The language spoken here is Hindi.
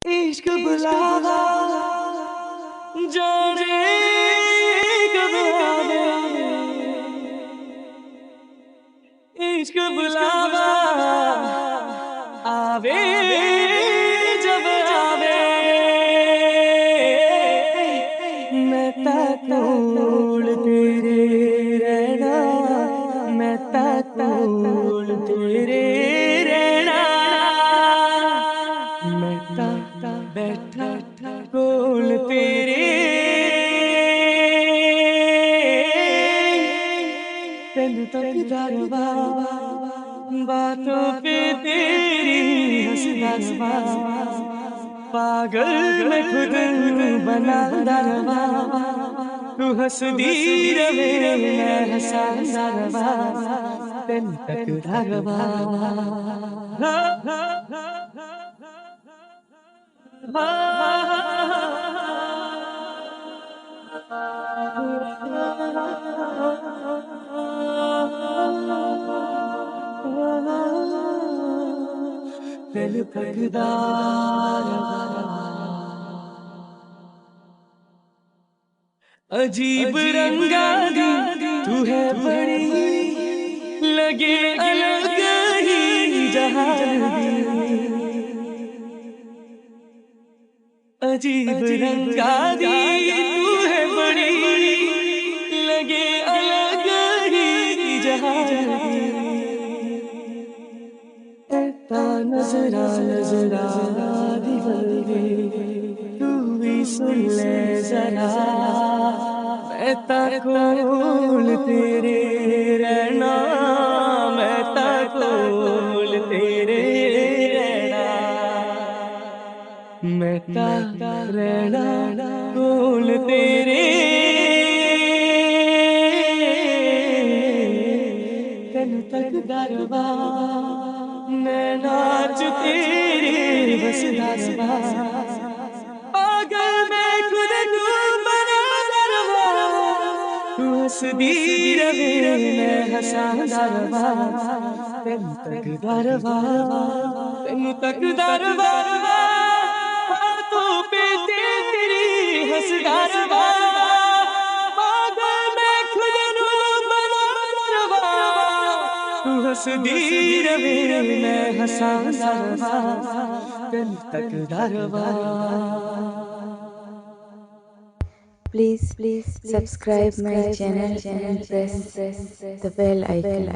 इश्क बुलावा जाने कब आवे, इश्क बुलावा आवे जब आवे। मैं ताकोल तेरे रहना, मैं ताकोल तेरे रहना, मैं बैठा कोल तेरे, तेन तकदा रवा बातों पे तेरी हंसदा रवा, पागल मैं खुद बनांदा रवा, तू हंसदी रवे मैं हंसांदा रवा, तेन तकदा रवा। दिल फकदार अजीब रंगा दी तू है बड़ी, लगे अलग ही जहान दी, अजीब रंगा दी तू है बड़ी, लगे अलग ही जहान दी। ऐता नजरा नजरा दिवल्ले तू भी सुन ले जरा, मैं ताकोल तेरे रहना, मैं ताकोल तेरे रहना, मैं रहना कोल तेरे, तेन तकदा रवा मैं नाच तेरे बस रवा, पागल मैं खुद तू बनांदा रवा, तू हंसदी रवे मैं हंसांदा रवा, तेन तकदा रवा, तेन तकदा रवा, बातों पे तेरी हंसदा रवा, पागल मैं खुद नू बनांदा रवा, तू हंसदी रवे मैं हंसांदा रवा, तेन तकदा रवा। Please subscribe my channel and press the bell icon.